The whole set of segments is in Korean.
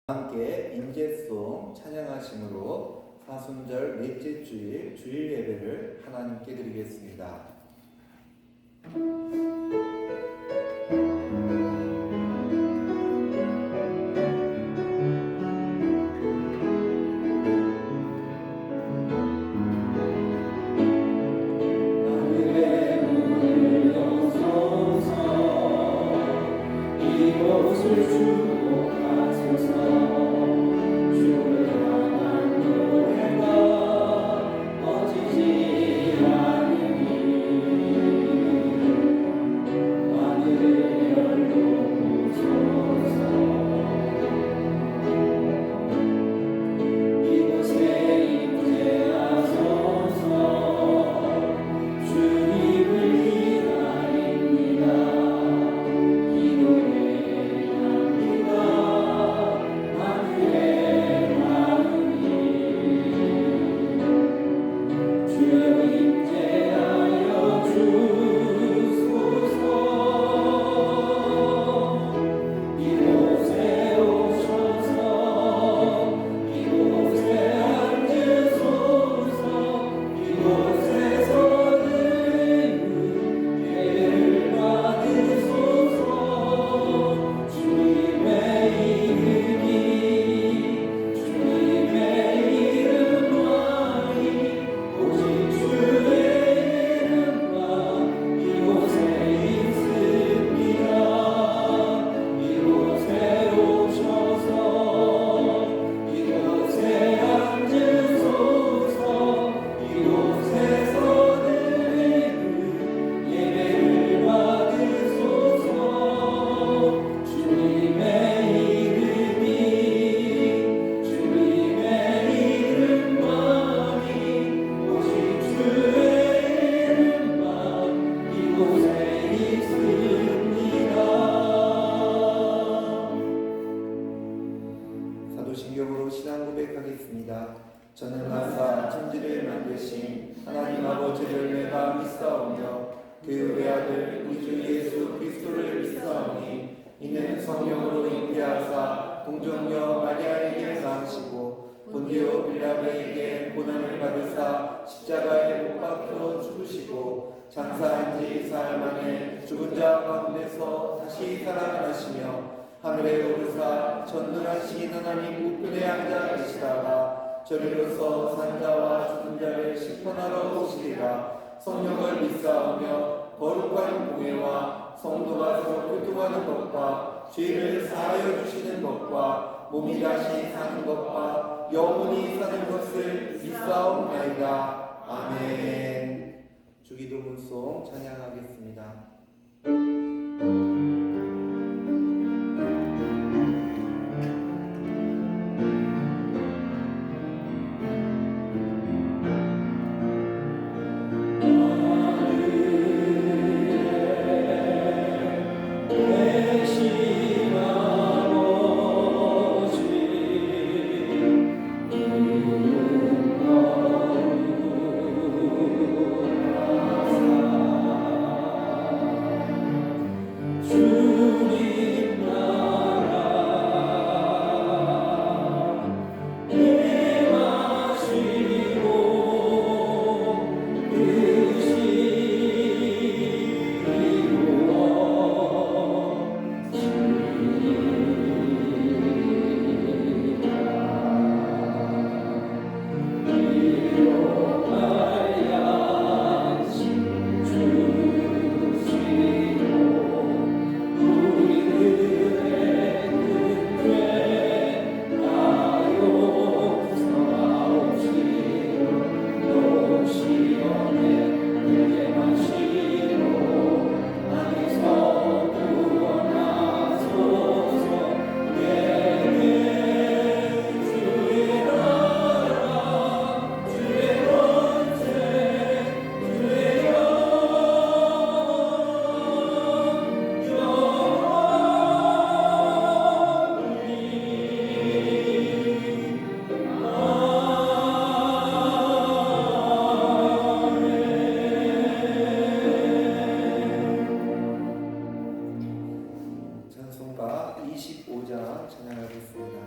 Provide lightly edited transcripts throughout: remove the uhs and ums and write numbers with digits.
함께 임재송 찬양하심으로 사순절 넷째 주일 주일 예배를 하나님께 드리겠습니다. 이곳을 축복하소서. 사도신경으로 신앙 고백하겠습니다. 저는 만사 천지를 만드신 하나님 아버지를 내가 믿사오며 그 외아들 우리 주 예수 그리스도를 믿사오니 이는 성령으로 잉태하사 동정녀 마리아에게 낳으시고 본디오 빌라도에게 고난을 받으사 십자가에 못 박혀 죽으시고 장사한 지 사흘 만에 죽은 자 가운데서 다시 살아나시며 하늘에 오르사 전능하신 하나님 우편에 앉아 계시다가 저리로서 산자와 죽은 자를 심판하러 오시리라. 성령을 믿사오며 거룩한 공예와 성도가 서로 교통하는 것과 죄를 사하여 주시는 것과 몸이 다시 사는 것과 영원히 사는 것을 믿사옵나이다. 아멘. 주기도문송 찬양하겠습니다. 95장 찬양하겠습니다.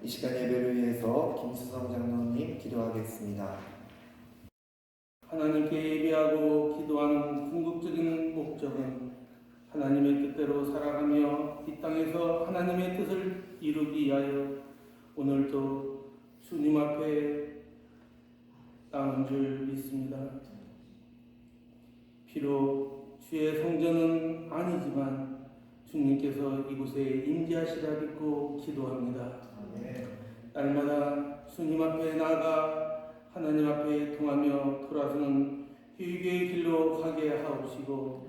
이 시간 예배를 위해서 김수성 장로님 기도하겠습니다. 하나님께 예배하고 기도하는 궁극적인 목적은 하나님의 뜻대로 살아가며 이 땅에서 하나님의 뜻을 이루기 위하여 오늘도 주님 앞에 나온 줄 믿습니다. 비록 주의 성전은 아니지만 주님께서 이곳에 임재하시라 믿고 기도합니다. 날마다 주님 앞에 나아가 하나님 앞에 통하며 돌아서는 회개의 길로 가게 하옵시고,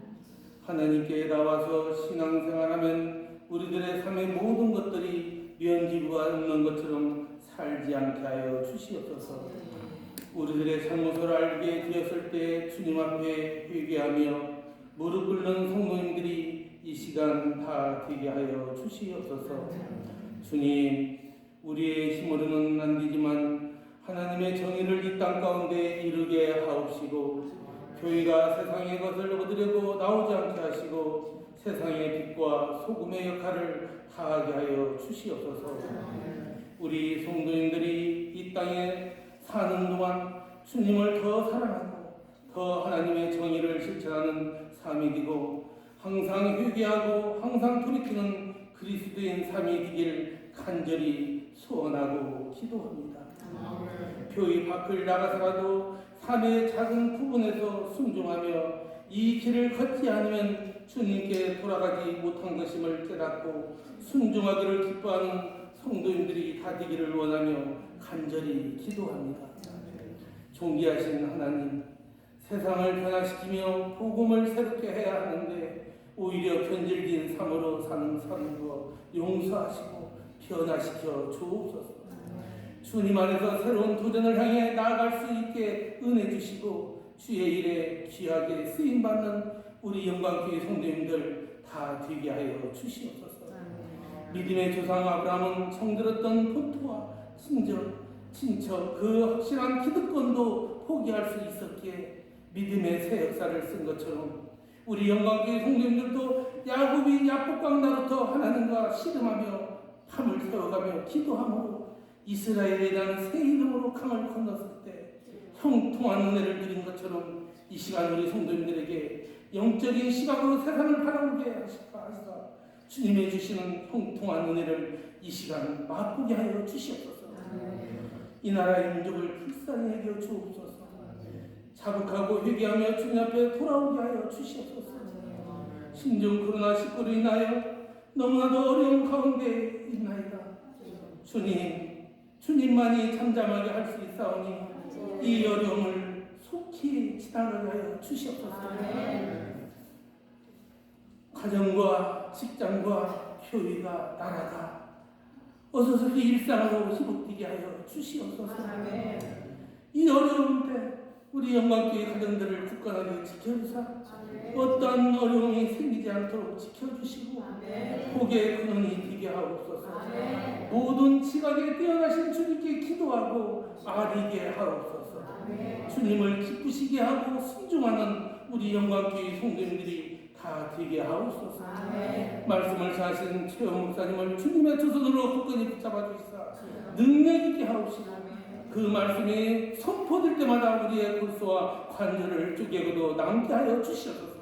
하나님께 나와서 신앙생활하면 우리들의 삶의 모든 것들이 면지부가 없는 것처럼 살지 않게 하여 주시옵소서. 우리들의 잘못을 알게 되었을 때 주님 앞에 회개하며 무릎 꿇는 성도님들이 이 시간 다 되게 하여 주시옵소서. 주님, 우리의 힘으로는 안 되지만 하나님의 정의를 이 땅 가운데 이루게 하옵시고, 교회가 세상의 것을 얻으려고 나오지 않게 하시고 세상의 빛과 소금의 역할을 다하게 하여 주시옵소서. 우리 성도님들이 이 땅에 사는 동안 주님을 더 사랑하고 더 하나님의 정의를 실천하는 삶이 되고 항상 회개하고 항상 돌이키는 그리스도인 삶이 되길 간절히 소원하고 기도합니다. 교회 밖을 나가서라도 삶의 작은 부분에서 순종하며 이 길을 걷지 않으면 주님께 돌아가지 못한 것임을 깨닫고 순종하기를 기뻐하는 성도님들이 다 되기를 원하며 간절히 기도합니다. 존귀하신 하나님, 세상을 변화시키며 복음을 새롭게 해야 하는데 오히려 변질된 삶으로 사는 거 용서하시고 변화시켜 주옵소서. 주님 안에서 새로운 도전을 향해 나아갈 수 있게 은혜 주시고 주의 일에 귀하게 쓰임받는 우리 영광교회 성도님들 다 되게 하여 주시옵소서. 믿음의 조상 아브라함은 정들었던 본토와 친척 그 확실한 기득권도 포기할 수 있었기에 믿음의 새 역사를 쓴 것처럼 우리 영광교회 성도님들도 야곱이 야복강 나루터 하나님과 씨름하며 밤을 새워가며 기도함으로 이스라엘이라는 새 이름으로 강을 건넜을 때 형통한 은혜를 누린 것처럼 이 시간 우리 성도님들에게 영적인 시각으로 세상을 바라보게 하시사 주님의 주시는 형통한 은혜를 이 시간 맛보게 하여 주시옵소서. 이 나라의 민족을 불쌍히 여겨 주옵소서. 자복하고 회개하며 주님 앞에 돌아오게 하여 주시옵소서. 신종 코로나19로 인하여 너무나도 어려운 가운데 있나이다. 주님만이 잠잠하게 할 수 있사오니 이 어려움을 속히 지나가게 하여 주시옵소서. 가정과 직장과 교회가 나라가 어서서히 일상으로 회복되게 하여 주시옵소서. 이 어려운 때 우리 영광교회 가정들을 굳건하게 지켜주사 어떠한 어려움이 생기지 않도록 지켜주시고 복의 근원이 되게 하옵소서. 모든 지각에 뛰어나신 주님께 기도하고 아리게 하옵소서. 주님을 기쁘시게 하고 순종하는 우리 영광교회 성도님들이 다 되게 하옵소서. 말씀을 사신 최영 목사님을 주님의 두 손으로 굳건히 붙잡아 주시사 능력 있게 하옵시고 그 말씀이 선포될 때마다 우리의 골수와 관절을 쪼개고도 남게 하여 주시옵소서.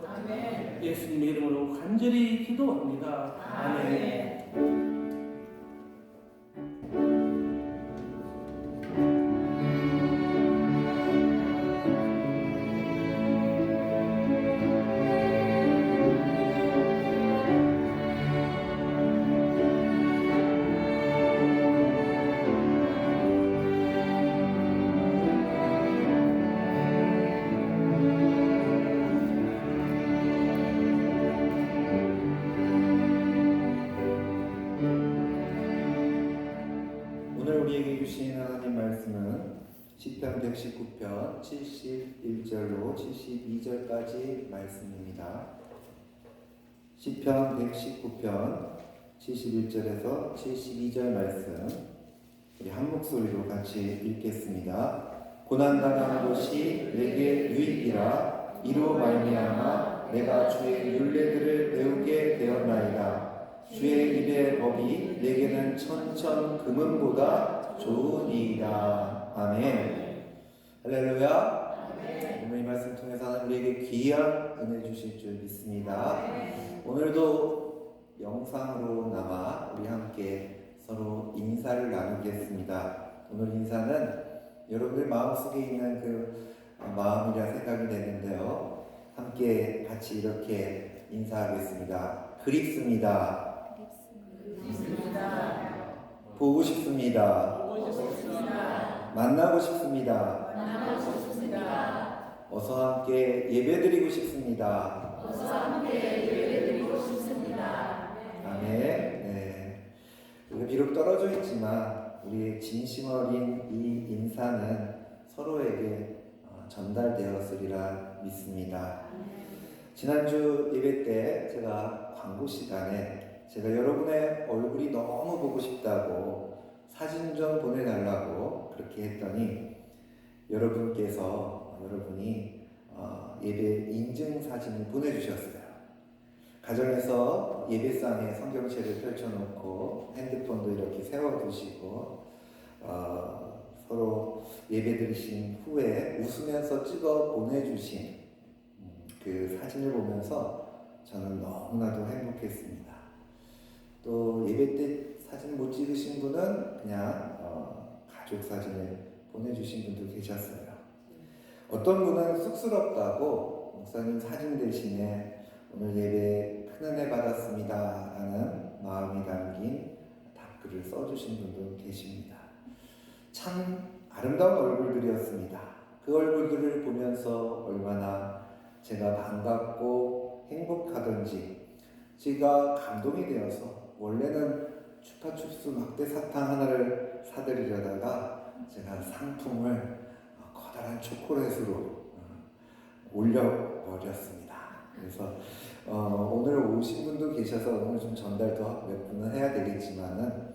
예수님의 이름으로 간절히 기도합니다. 아멘. 오늘 우리에게 주신 하나님 말씀은 시편 119편 71절로 72절까지 말씀입니다. 시편 119편 71절에서 72절 말씀 우리 한 목소리로 같이 읽겠습니다. 고난당한 것이 내게 유익이라 이로 말미암아 내가 주의 율례들을 배우게 되었나이다. 주의 입의 법이 내게는 천천 금은보다 좋으니이다. 아멘. 할렐루야. 오늘 이 말씀 통해서 하나님 우리에게 귀한 은혜 주실 줄 믿습니다. 오늘도 영상으로나마 우리 함께 서로 인사를 나누겠습니다. 오늘 인사는 여러분들 마음속에 있는 그 마음이라 생각이 되는데요. 함께 같이 이렇게 인사하겠습니다. 그립습니다. 보고 싶습니다. 만나고 싶습니다. 어서 함께 예배드리고 싶습니다. 아멘. 네. 우리가 비록 떨어져 있지만 우리의 진심 어린 이 인사는 서로에게 전달되었으리라 믿습니다. 지난주 예배 때 제가 광고 시간에 제가 여러분의 얼굴이 너무 보고 싶다고 사진 좀 보내달라고 그렇게 했더니 여러분이 예배 인증 사진을 보내주셨어요. 가정에서 예배상에 성경책을 펼쳐놓고 핸드폰도 이렇게 세워두시고 서로 예배 드리신 후에 웃으면서 찍어 보내주신 그 사진을 보면서 저는 너무나도 행복했습니다. 또 예배 때 사진 못 찍으신 분은 그냥 가족 사진을 보내주신 분도 계셨어요. 어떤 분은 쑥스럽다고 목사님 사진 대신에 오늘 예배 큰 은혜 받았습니다 라는 마음이 담긴 답글을 써주신 분도 계십니다. 참 아름다운 얼굴들이었습니다. 그 얼굴들을 보면서 얼마나 제가 반갑고 행복하던지 제가 감동이 되어서 원래는 추파춥스 막대 사탕 하나를 사드리려다가 제가 상품을 커다란 초콜릿으로 올려버렸습니다. 그래서 오늘 오신 분도 계셔서 오늘 좀 전달도 몇 분은 해야 되겠지만은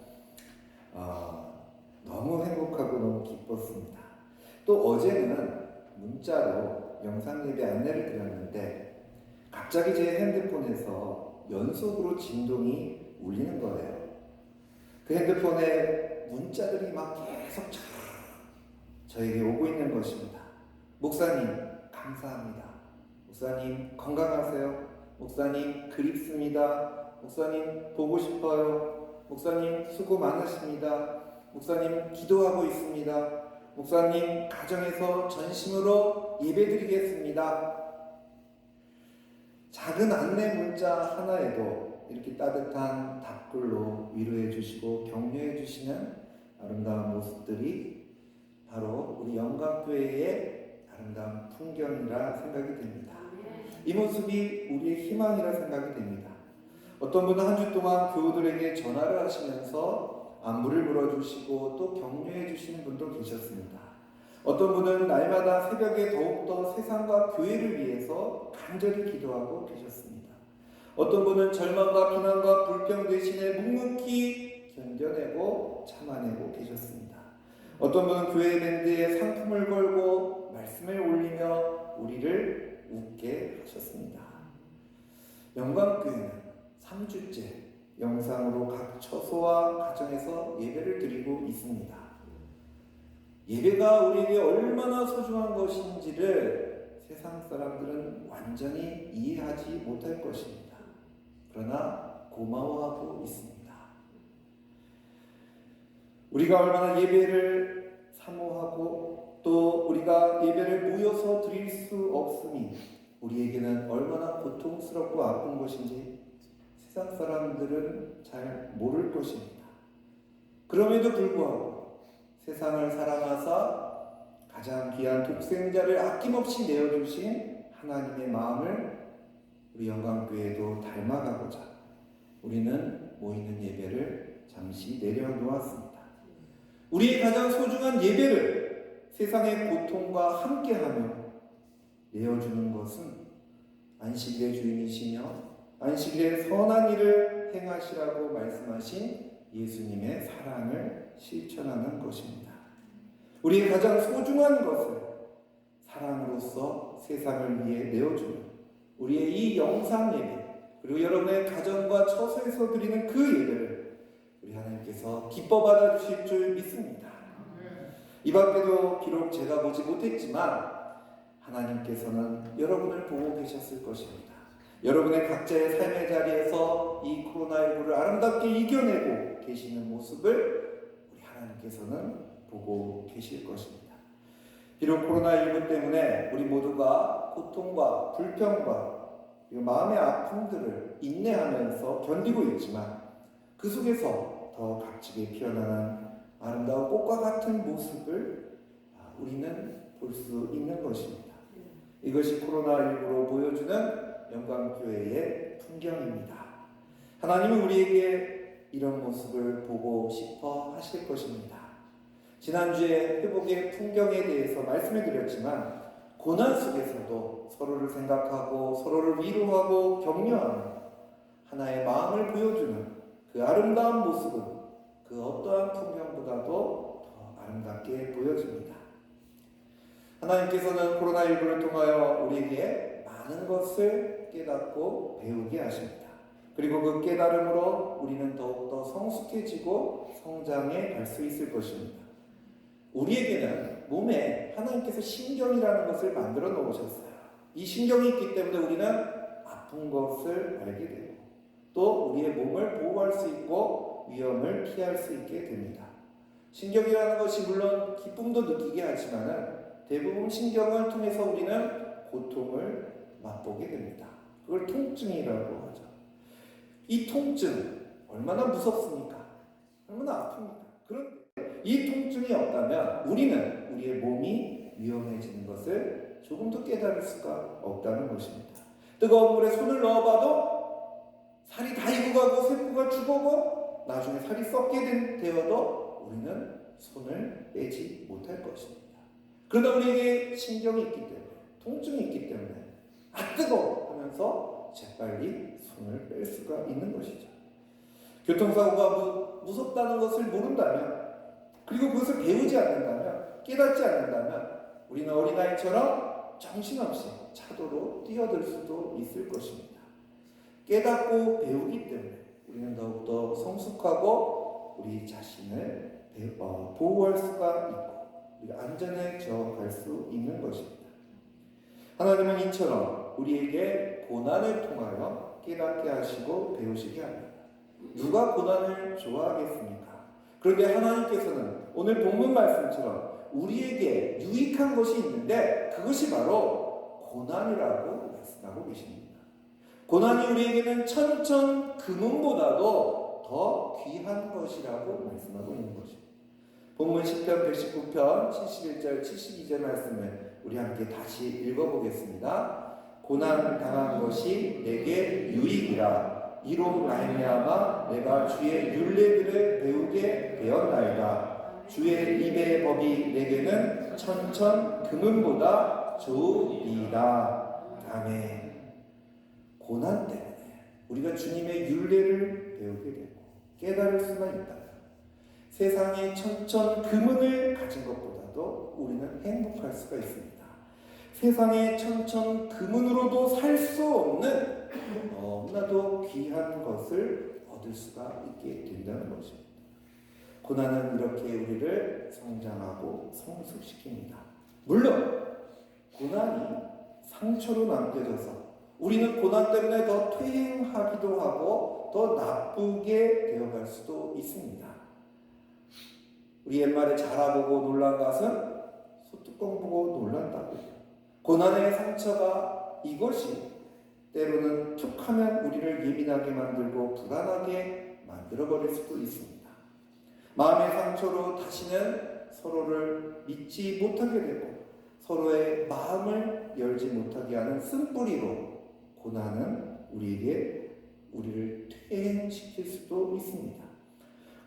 너무 행복하고 너무 기뻤습니다. 또 어제는 문자로 영상 예배 안내를 드렸는데 갑자기 제 핸드폰에서 연속으로 진동이 울리는 거예요. 그 핸드폰에 문자들이 막 계속 저에게 오고 있는 것입니다. 목사님 감사합니다. 목사님 건강하세요. 목사님 그립습니다. 목사님 보고 싶어요. 목사님 수고 많으십니다. 목사님 기도하고 있습니다. 목사님 가정에서 전심으로 예배드리겠습니다. 작은 안내 문자 하나에도 이렇게 따뜻한 답글로 위로해 주시고 격려해 주시는 아름다운 모습들이 바로 우리 영광교회의 아름다운 풍경이라 생각이 됩니다. 이 모습이 우리의 희망이라 생각이 됩니다. 어떤 분은 한 주 동안 교우들에게 전화를 하시면서 안부를 물어주시고 또 격려해 주시는 분도 계셨습니다. 어떤 분은 날마다 새벽에 더욱더 세상과 교회를 위해서 간절히 기도하고 계셨습니다. 어떤 분은 절망과 비난과 불평 대신에 묵묵히 견뎌내고 참아내고 계셨습니다. 어떤 분은 교회 밴드에 상품을 걸고 말씀을 올리며 우리를 웃게 하셨습니다. 영광교회는 3주째 영상으로 각 처소와 가정에서 예배를 드리고 있습니다. 예배가 우리에게 얼마나 소중한 것인지를 세상 사람들은 완전히 이해하지 못할 것입니다. 그러나 고마워하고 있습니다. 우리가 얼마나 예배를 사모하고 또 우리가 예배를 모여서 드릴 수 없으니 우리에게는 얼마나 고통스럽고 아픈 것인지 세상 사람들은 잘 모를 것입니다. 그럼에도 불구하고 세상을 사랑하사 가장 귀한 독생자를 아낌없이 내어주신 하나님의 마음을 우리 영광교회도 닮아가고자 우리는 모이는 예배를 잠시 내려놓았습니다. 우리의 가장 소중한 예배를 세상의 고통과 함께하며 내어주는 것은 안식일의 주인이시며 안식일에 선한 일을 행하시라고 말씀하신 예수님의 사랑을 실천하는 것입니다. 우리의 가장 소중한 것을 사랑으로서 세상을 위해 내어주는 우리의 이 영상 예배 그리고 여러분의 가정과 처소에서 드리는 그 예배를 우리 하나님께서 기뻐 받아주실 줄 믿습니다. 이 밖에도 비록 제가 보지 못했지만 하나님께서는 여러분을 보고 계셨을 것입니다. 여러분의 각자의 삶의 자리에서 이 코로나19를 아름답게 이겨내고 계시는 모습을 우리 하나님께서는 보고 계실 것입니다. 비록 코로나19 때문에 우리 모두가 고통과 불평과 마음의 아픔들을 인내하면서 견디고 있지만 그 속에서 더 값지게 피어나는 아름다운 꽃과 같은 모습을 우리는 볼 수 있는 것입니다. 이것이 코로나19로 보여주는 영광교회의 풍경입니다. 하나님은 우리에게 이런 모습을 보고 싶어 하실 것입니다. 지난주에 회복의 풍경에 대해서 말씀을 드렸지만 고난 속에서도 서로를 생각하고 서로를 위로하고 격려하는 하나의 마음을 보여주는 그 아름다운 모습은 그 어떠한 풍경보다도 더 아름답게 보여집니다. 하나님께서는 코로나19를 통하여 우리에게 많은 것을 깨닫고 배우게 하십니다. 그리고 그 깨달음으로 우리는 더욱더 성숙해지고 성장해 갈 수 있을 것입니다. 우리에게는 몸에 하나님께서 신경이라는 것을 만들어 놓으셨어요. 이 신경이 있기 때문에 우리는 아픈 것을 알게 되고 또 우리의 몸을 보호할 수 있고 위험을 피할 수 있게 됩니다. 신경이라는 것이 물론 기쁨도 느끼게 하지만 대부분 신경을 통해서 우리는 고통을 맛보게 됩니다. 그걸 통증이라고 하죠. 이 통증 얼마나 무섭습니까? 얼마나 아픕니까? 그런데 이 통증이 없다면 우리는 우리의 몸이 위험해지는 것을 조금도 깨달을 수가 없다는 것입니다. 뜨거운 물에 손을 넣어봐도 살이 다 익어가고 세포가 죽어고 나중에 살이 썩게 되어도 우리는 손을 빼지 못할 것입니다. 그러나 우리에게 신경이 있기 때문에 통증이 있기 때문에 아 뜨거워 하면서 재빨리 손을 뺄 수가 있는 것이죠. 교통사고가 무섭다는 것을 모른다면 그리고 그것을 배우지 않는다면 깨닫지 않는다면 우리는 어린아이처럼 정신없이 차도로 뛰어들 수도 있을 것입니다. 깨닫고 배우기 때문에 우리는 더욱더 성숙하고 우리 자신을 보호할 수가 있고 우리가 안전해져 갈 수 있는 것입니다. 하나님은 이처럼 우리에게 고난을 통하여 깨닫게 하시고 배우시게 합니다. 누가 고난을 좋아하겠습니까? 그런데 하나님께서는 오늘 본문 말씀처럼 우리에게 유익한 것이 있는데 그것이 바로 고난이라고 말씀하고 계십니다. 고난이 우리에게는 천천 금은보다도 더 귀한 것이라고 말씀하고 있는 것입니다. 본문 10편 119편 71절 72절 말씀을 우리 함께 다시 읽어보겠습니다. 고난 당한 것이 내게 유익이라 이로 말미암아 내가 주의 율례들을 배우게 되었나이다. 주의 입의 법이 내게는 천천 금은보다 좋으리이다. 아멘. 고난 때문에 우리가 주님의 율례를 배우게 되고 깨달을 수만 있다면 세상의 천천 금은을 가진 것보다도 우리는 행복할 수가 있습니다. 세상의 천천 금은으로도 살 수 없는 너무나도 귀한 것을 얻을 수가 있게 된다는 것입니다. 고난은 이렇게 우리를 성장하고 성숙시킵니다. 물론 고난이 상처로 남겨져서 우리는 고난 때문에 더 퇴행하기도 하고 더 나쁘게 되어갈 수도 있습니다. 우리 옛말에 자라보고 놀란 것은 소뚜껑 보고 놀란다고. 고난의 상처가 이것이 때로는 툭하면 우리를 예민하게 만들고 불안하게 만들어버릴 수도 있습니다. 마음의 상처로 다시는 서로를 믿지 못하게 되고 서로의 마음을 열지 못하게 하는 쓴뿌리로 고난은 우리를 퇴행시킬 수도 있습니다.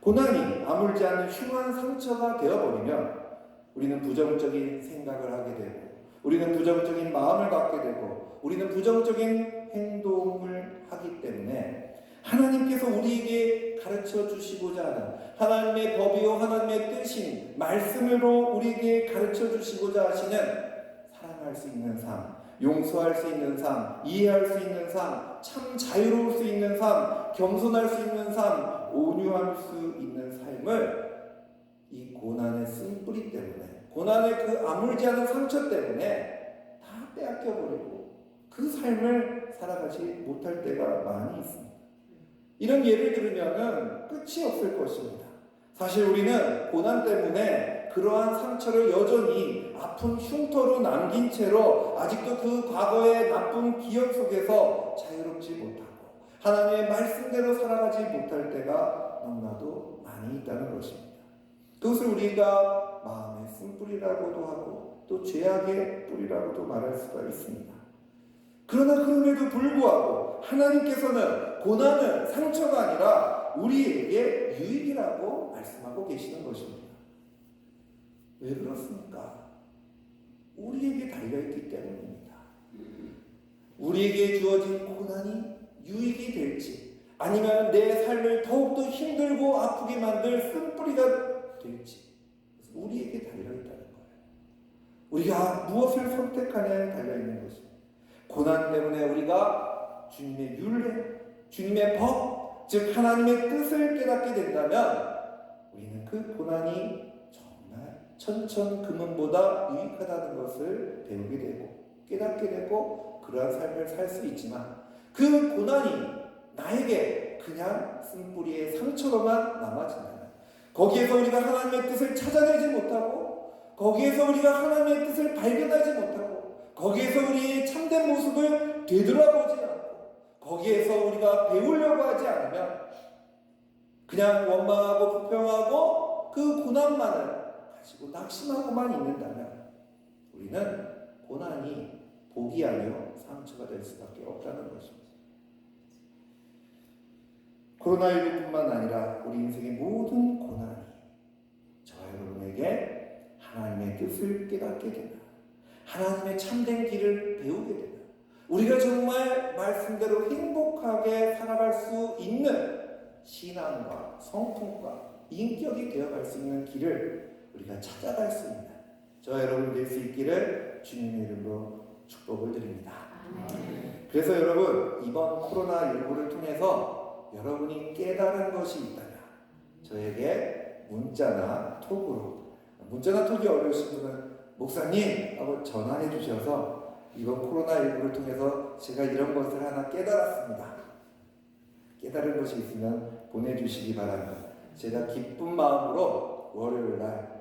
고난이 아물지 않는 흉한 상처가 되어버리면 우리는 부정적인 생각을 하게 되고 우리는 부정적인 마음을 갖게 되고 우리는 부정적인 행동을 하기 때문에 하나님께서 우리에게 가르쳐 주시고자 하는 하나님의 법이요 하나님의 뜻인 말씀으로 우리에게 가르쳐 주시고자 하시는 사랑할 수 있는 삶, 용서할 수 있는 삶, 이해할 수 있는 삶, 참 자유로울 수 있는 삶, 겸손할 수 있는 삶, 온유할 수 있는 삶을 이 고난의 쓴뿌리 때문에 고난의 그 아물지 않은 상처 때문에 다 빼앗겨버리고 그 삶을 살아가지 못할 때가 많이 있습니다. 이런 예를 들으면 끝이 없을 것입니다. 사실 우리는 고난 때문에 그러한 상처를 여전히 아픈 흉터로 남긴 채로 아직도 그 과거의 나쁜 기억 속에서 자유롭지 못하고 하나님의 말씀대로 살아가지 못할 때가 너무나도 많이 있다는 것입니다. 그것을 우리가 마음의 쓴뿌리라고도 하고 또 죄악의 뿌리라고도 말할 수가 있습니다. 그러나 그럼에도 불구하고 하나님께서는 고난은 상처가 아니라 우리에게 유익이라고 말씀하고 계시는 것입니다. 왜 그렇습니까? 우리에게 달려있기 때문입니다. 우리에게 주어진 고난이 유익이 될지 아니면 내 삶을 더욱더 힘들고 아프게 만들 쓴뿌리가 될지 우리에게 달려있다는 거예요. 우리가 무엇을 선택하냐에 달려있는 것입니다. 고난 때문에 우리가 주님의 율례, 주님의 법, 즉 하나님의 뜻을 깨닫게 된다면 우리는 그 고난이 정말 천천 금은보다 유익하다는 것을 배우게 되고 깨닫게 되고 그러한 삶을 살 수 있지만 그 고난이 나에게 그냥 쓴뿌리의 상처로만 남아진다면 거기에서 우리가 하나님의 뜻을 찾아내지 못하고 거기에서 우리가 하나님의 뜻을 발견하지 못하고 거기에서 우리의 참된 모습을 되돌아보지 않고 거기에서 우리가 배우려고 하지 않으면 그냥 원망하고 불평하고 그 고난만을 가지고 낙심하고만 있는다면 우리는 고난이 복이 아니요 상처가 될 수밖에 없다는 것입니다. 코로나19뿐만 아니라 우리 인생의 모든 고난이 저와 여러분에게 하나님의 뜻을 깨닫게 되나 하나님의 참된 길을 배우게 되나 우리가 정말 말씀대로 행복하게 살아갈 수 있는 신앙과 성품과 인격이 되어갈 수 있는 길을 우리가 찾아갈 수 있는 저와 여러분 될 수 있기를 주님의 이름으로 축복을 드립니다. 그래서 여러분 이번 코로나19를 통해서 여러분이 깨달은 것이 있다면 저에게 문자나 톡으로 문자나 톡이 어려우신 분은 목사님 하고 전화해 주셔서 이번 코로나19를 통해서 제가 이런 것을 하나 깨달았습니다. 깨달은 것이 있으면 보내주시기 바랍니다. 제가 기쁜 마음으로 월요일날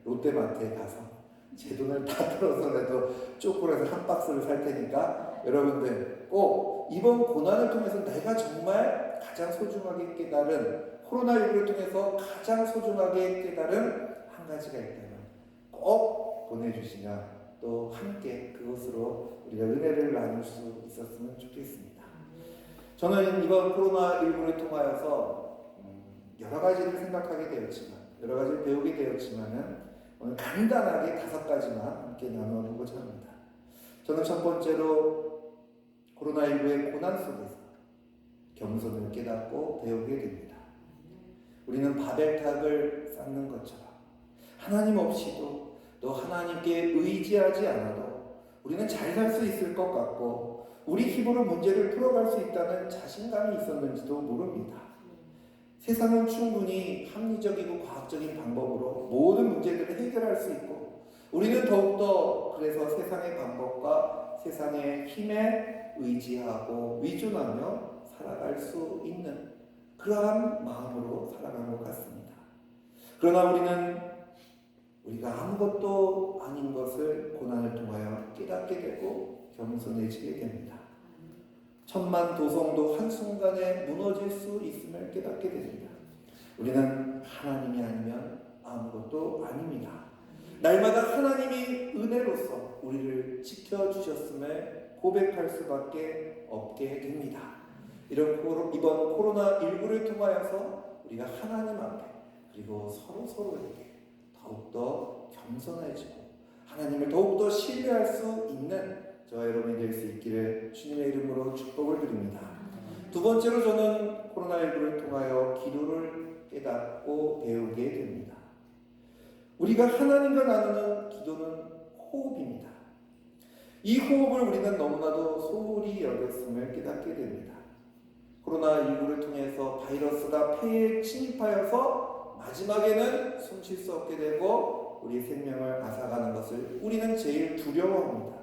롯데마트에 가서 제 돈을 다 들어서라도 초콜릿을 한 박스를 살 테니까 여러분들 꼭 이번 고난을 통해서 내가 정말 가장 소중하게 깨달은, 코로나19를 통해서 가장 소중하게 깨달은 한 가지가 있다면 꼭 보내주시면 또 함께 그것으로 우리가 은혜를 나눌 수 있었으면 좋겠습니다. 저는 이번 코로나19를 통하여서 여러 가지를 생각하게 되었지만, 여러 가지를 배우게 되었지만은 오늘 간단하게 5가지만 함께 나눠보고자 합니다. 저는 첫 번째로 코로나19의 고난 속에서 겸손을 깨닫고 배우게 됩니다. 우리는 바벨탑을 쌓는 것처럼 하나님 없이도 또 하나님께 의지하지 않아도 우리는 잘 살 수 있을 것 같고 우리 힘으로 문제를 풀어갈 수 있다는 자신감이 있었는지도 모릅니다. 세상은 충분히 합리적이고 과학적인 방법으로 모든 문제들을 해결할 수 있고 우리는 더욱더 그래서 세상의 방법과 세상의 힘에 의지하고 위존하며 살아갈 수 있는 그러한 마음으로 살아간 것 같습니다. 그러나 우리가 아무것도 아닌 것을 고난을 통하여 깨닫게 되고 겸손해지게 됩니다. 천만 도성도 한순간에 무너질 수 있음을 깨닫게 됩니다. 우리는 하나님이 아니면 아무것도 아닙니다. 날마다 하나님이 은혜로서 우리를 지켜주셨음을 고백할 수밖에 없게 됩니다. 이번 코로나19를 통하여서 우리가 하나님 앞에 그리고 서로에게 더욱더 겸손해지고 하나님을 더욱더 신뢰할 수 있는 저와 여러분이 될 수 있기를 주님의 이름으로 축복을 드립니다. 두 번째로 저는 코로나19를 통하여 기도를 깨닫고 배우게 됩니다. 우리가 하나님과 나누는 기도는 호흡입니다. 이 호흡을 우리는 너무나도 소홀히 여겼음을 깨닫게 됩니다. 코로나19를 통해서 바이러스가 폐에 침입하여서 마지막에는 숨 쉴 수 없게 되고 우리 생명을 앗아가는 것을 우리는 제일 두려워합니다.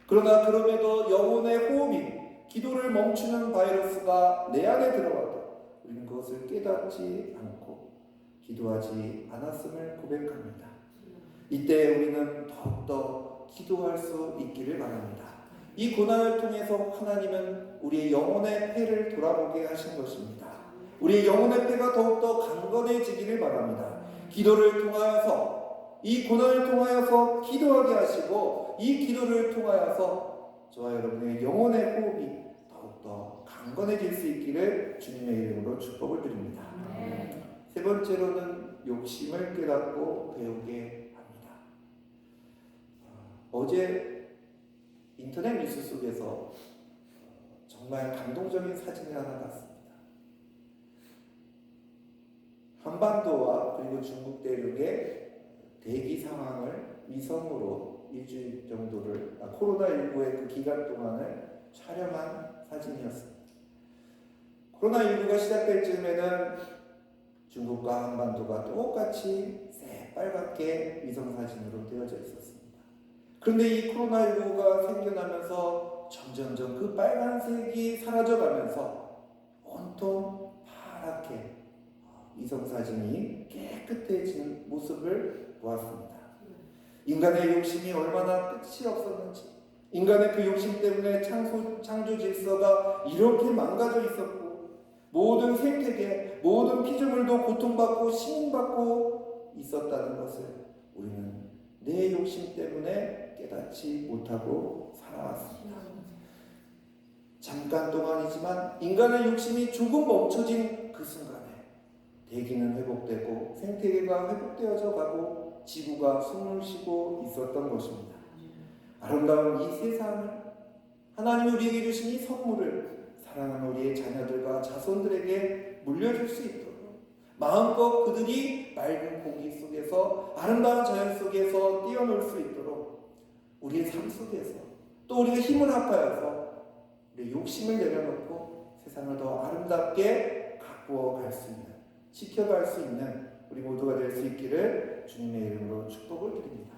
그러나 그럼에도 영혼의 호흡이 기도를 멈추는 바이러스가 내 안에 들어와도 우리는 그것을 깨닫지 않고 기도하지 않았음을 고백합니다. 이때 우리는 더욱더 기도할 수 있기를 바랍니다. 이 고난을 통해서 하나님은 우리의 영혼의 폐를 돌아보게 하신 것입니다. 우리의 영혼의 폐가 더욱더 강건해지기를 바랍니다. 기도를 통하여서 이 고난을 통하여서 기도하게 하시고 이 기도를 통하여서 저와 여러분의 영혼의 호흡이 더욱더 강건해질 수 있기를 주님의 이름으로 축복을 드립니다. 세 번째로는 욕심을 깨닫고 배우게 합니다. 어제 인터넷 뉴스 속에서 정말 감동적인 사진을 하나 봤습니다. 한반도와 그리고 중국 대륙의 대기 상황을 위성으로 일주일 정도를 코로나19의 그 기간 동안을 촬영한 사진이었습니다. 코로나19가 시작될 즈음에는 중국과 한반도가 똑같이 새빨갛게 위성사진으로 되어져 있었습니다. 그런데 이 코로나19가 생겨나면서 점점점 그 빨간색이 사라져가면서 온통 파랗게 위성사진이 깨끗해진 모습을 보았습니다. 인간의 욕심이 얼마나 끝이 없었는지, 인간의 그 욕심 때문에 창조 질서가 이렇게 망가져 있었고 모든 생태계, 모든 피조물도 고통받고 시민받고 있었다는 것을 우리는 내 욕심 때문에 깨닫지 못하고 살아왔습니다. 잠깐 동안이지만 인간의 욕심이 조금 멈춰진 그 순간에 대기는 회복되고 생태계가 회복되어져 가고 지구가 숨을 쉬고 있었던 것입니다. 아름다운 이 세상을 하나님이 우리에게 주신 이 선물을 사랑하는 우리의 자녀들과 자손들에게 물려줄 수 있도록 마음껏 그들이 맑은 공기 속에서 아름다운 자연 속에서 뛰어놀 수 있도록 우리의 삶 속에서 또 우리가 힘을 합하여서 우리의 욕심을 내려놓고 세상을 더 아름답게 가꾸어 갈 수 있는, 지켜갈 수 있는 우리 모두가 될 수 있기를 주님의 이름으로 축복을 드립니다.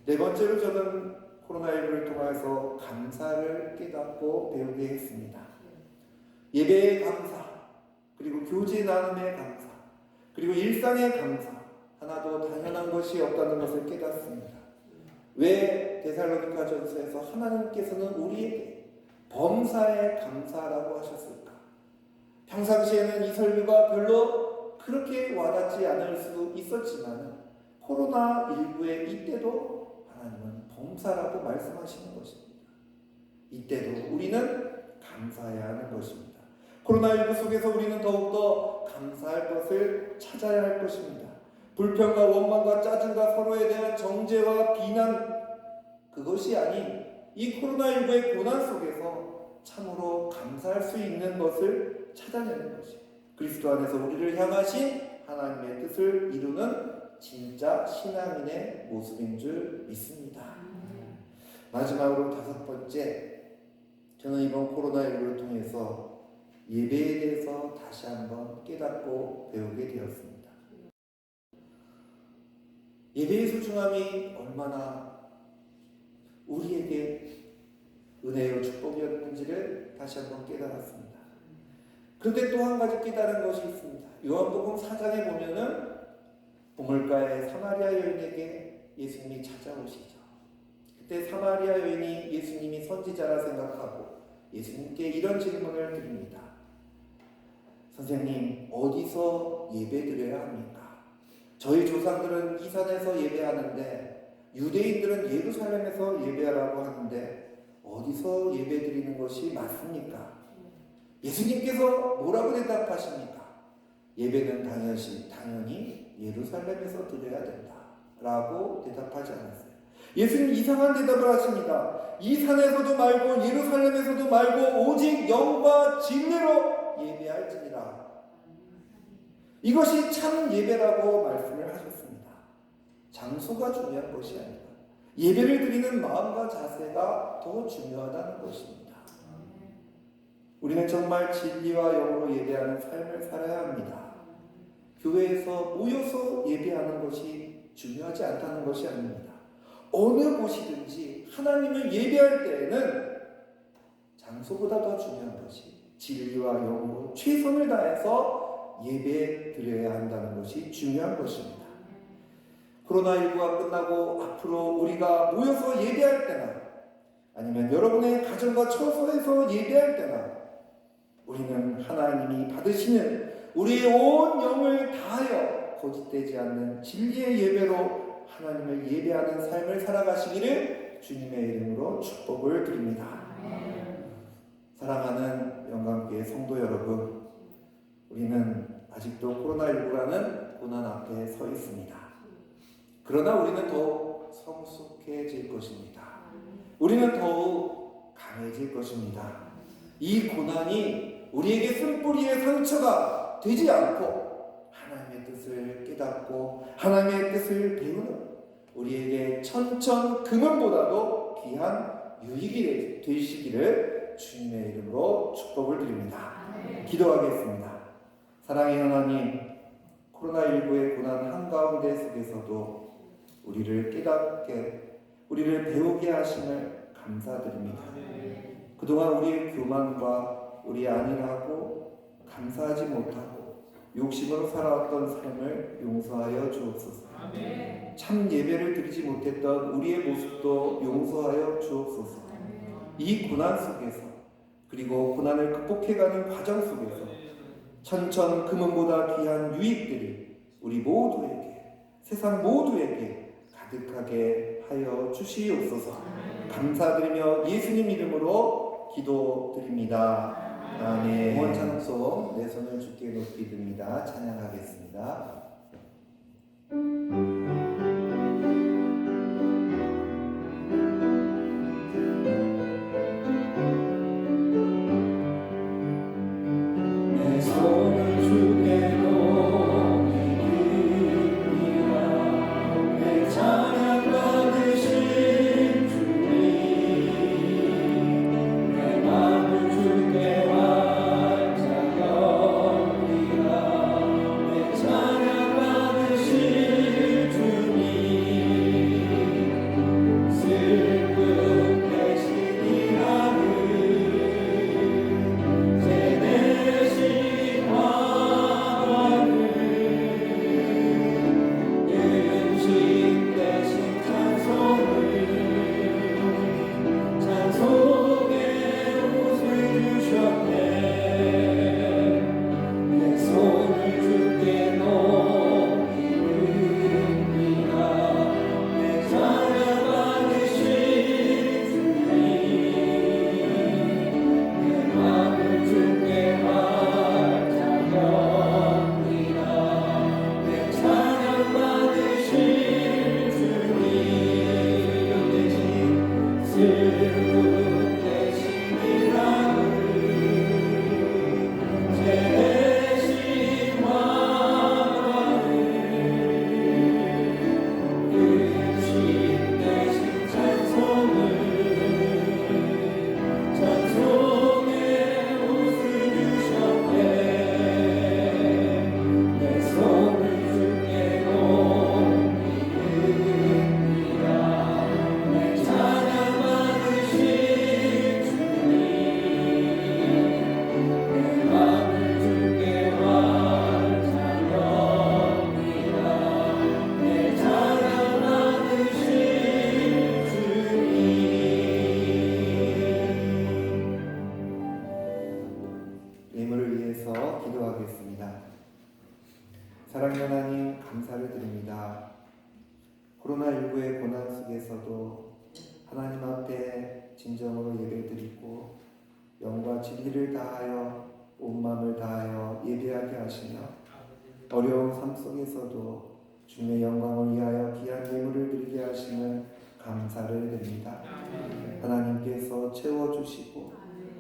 네 번째로 저는 코로나19를 통해서 감사를 깨닫고 배우게 했습니다. 예배의 감사, 그리고 교제 나눔의 감사, 그리고 일상의 감사, 하나도 당연한 것이 없다는 것을 깨닫습니다. 왜 데살로니가전서에서 하나님께서는 우리에게 범사에 감사라고 하셨을까? 평상시에는 이 설교가 별로 그렇게 와닿지 않을 수 있었지만 코로나19의 이때도 하나님은 범사라고 말씀하시는 것입니다. 이때도 우리는 감사해야 하는 것입니다. 코로나19 속에서 우리는 더욱더 감사할 것을 찾아야 할 것입니다. 불평과 원망과 짜증과 서로에 대한 정죄와 비난, 그것이 아닌 이 코로나19의 고난 속에서 참으로 감사할 수 있는 것을 찾아내는 것이 그리스도 안에서 우리를 향하신 하나님의 뜻을 이루는 진짜 신앙인의 모습인 줄 믿습니다. 마지막으로 5번째, 저는 이번 코로나19를 통해서 예배에 대해서 다시 한번 깨닫고 배우게 되었습니다. 예배의 소중함이 얼마나 우리에게 은혜요 축복이었는지를 다시 한번 깨달았습니다. 그런데 또 한 가지 깨달은 것이 있습니다. 요한복음 4장에 보면은 우물가의 사마리아 여인에게 예수님이 찾아오시죠. 그때 사마리아 여인이 예수님이 선지자라 생각하고 예수님께 이런 질문을 드립니다. 선생님, 어디서 예배드려야 합니까? 저희 조상들은 이 산에서 예배하는데 유대인들은 예루살렘에서 예배하라고 하는데 어디서 예배드리는 것이 맞습니까? 예수님께서 뭐라고 대답하십니까? 예배는 당연히 예루살렘에서 드려야 된다 라고 대답하지 않았어요. 예수님 이상한 대답을 하십니다. 이 산에서도 말고 예루살렘에서도 말고 오직 영과 진리로 예배할지니라. 이것이 참 예배라고 말씀을 하셨습니다. 장소가 중요한 것이 아니라 예배를 드리는 마음과 자세가 더 중요하다는 것입니다. 우리는 정말 진리와 영으로 예배하는 삶을 살아야 합니다. 교회에서 모여서 예배하는 것이 중요하지 않다는 것이 아닙니다. 어느 곳이든지 하나님을 예배할 때에는 장소보다 더 중요한 것이 진리와 영으로 최선을 다해서 예배 드려야 한다는 것이 중요한 것입니다. 코로나19가 끝나고 앞으로 우리가 모여서 예배할 때나 아니면 여러분의 가정과 처소에서 예배할 때나 우리는 하나님이 받으시는 우리의 온 영을 다하여 거짓되지 않는 진리의 예배로 하나님을 예배하는 삶을 살아가시기를 주님의 이름으로 축복을 드립니다. 사랑하는 영광교회 성도 여러분, 우리는 아직도 코로나19라는 고난 앞에 서 있습니다. 그러나 우리는 더욱 성숙해질 것입니다. 우리는 더욱 강해질 것입니다. 이 고난이 우리에게 쓴뿌리의 상처가 되지 않고 하나님의 뜻을 깨닫고 하나님의 뜻을 배우는 우리에게 천천 금은보다도 귀한 유익이 되시기를 주님의 이름으로 축복을 드립니다. 기도하겠습니다. 사랑의 하나님, 코로나19의 고난 한가운데 속에서도 우리를 깨닫게, 우리를 배우게 하심을 감사드립니다. 그동안 우리의 교만과 우리 안일하고 감사하지 못하고 욕심으로 살아왔던 삶을 용서하여 주옵소서. 참 예배를 드리지 못했던 우리의 모습도 용서하여 주옵소서. 이 고난 속에서 그리고 고난을 극복해가는 과정 속에서 천천 금은보다 귀한 유익들이 우리 모두에게, 세상 모두에게 가득하게 하여 주시옵소서. 감사드리며 예수님 이름으로 기도드립니다. 아멘. 응원 찬송소 내 손을 주께 높이 듭니다. 찬양하겠습니다. 찬양 예물을 위해서 기도하겠습니다. 사랑하는 하나님, 감사를 드립니다. 코로나19의 고난 속에서도 하나님 앞에 진정으로 예배드리고 영과 진리를 다하여 온 마음을 다하여 예배하게 하시며 어려운 삶 속에서도 주님의 영광을 위하여 귀한 예물을 드리게 하시는 감사를 드립니다. 하나님께서 채워주시고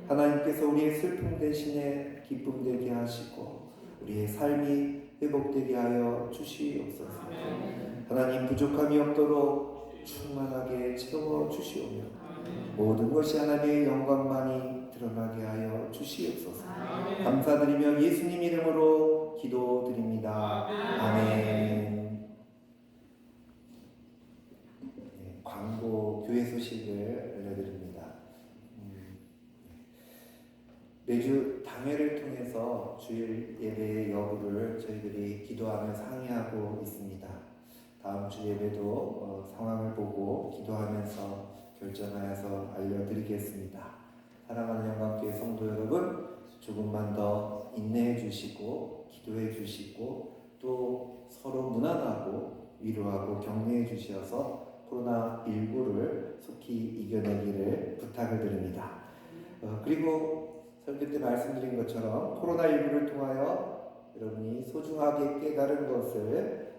하나님께서 우리의 슬픔 대신에 기쁨 되게 하시고 우리의 삶이 회복되게 하여 주시옵소서. 하나님, 부족함이 없도록 충만하게 채워 주시오며 모든 것이 하나님의 영광만이 드러나게 하여 주시옵소서. 감사드리며 예수님 이름으로 기도드립니다. 아멘. 네, 광고 교회 소식을 알려드립니다. 매주 당회를 통해서 주일 예배의 여부를 저희들이 기도하며 상의하고 있습니다. 다음 주 예배도 상황을 보고 기도하면서 결정하여서 알려드리겠습니다. 사랑하는 영광교회 성도 여러분, 조금만 더 인내해 주시고 기도해 주시고 또 서로 무난하고 위로하고 격려해 주셔서 코로나19를 속히 이겨내기를 부탁을 드립니다. 그리고 설교 때 말씀드린 것처럼 코로나19를 통하여 여러분이 소중하게 깨달은 것을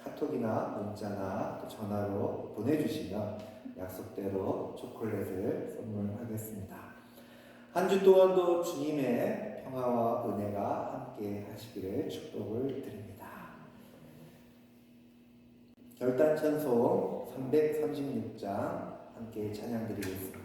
카톡이나 문자나 또 전화로 보내주시면 약속대로 초콜릿을 선물하겠습니다. 한 주 동안도 주님의 평화와 은혜가 함께 하시기를 축복을 드립니다. 결단찬송 336장 함께 찬양드리겠습니다.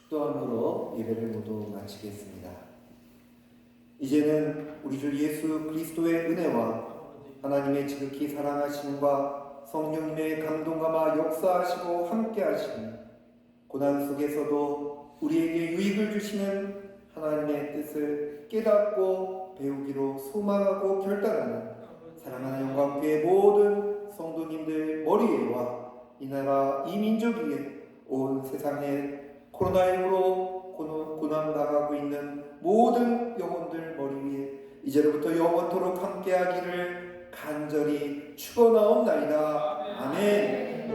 축도함으로 예배를 모두 마치겠습니다. 이제는 우리 주 예수 그리스도의 은혜와 하나님의 지극히 사랑하심과 성령님의 감동감화 역사하시고 함께하시니 고난 속에서도 우리에게 유익을 주시는 하나님의 뜻을 깨닫고 배우기로 소망하고 결단하는 사랑하는 영광교회 모든 성도님들 머리 위와 이 나라 이 민족 위에 온 세상에 코로나19로 고난당하고 있는 모든 영혼들 머리 위에 이제로부터 영원토록 함께하기를 간절히 축원하옵나이다. 아멘.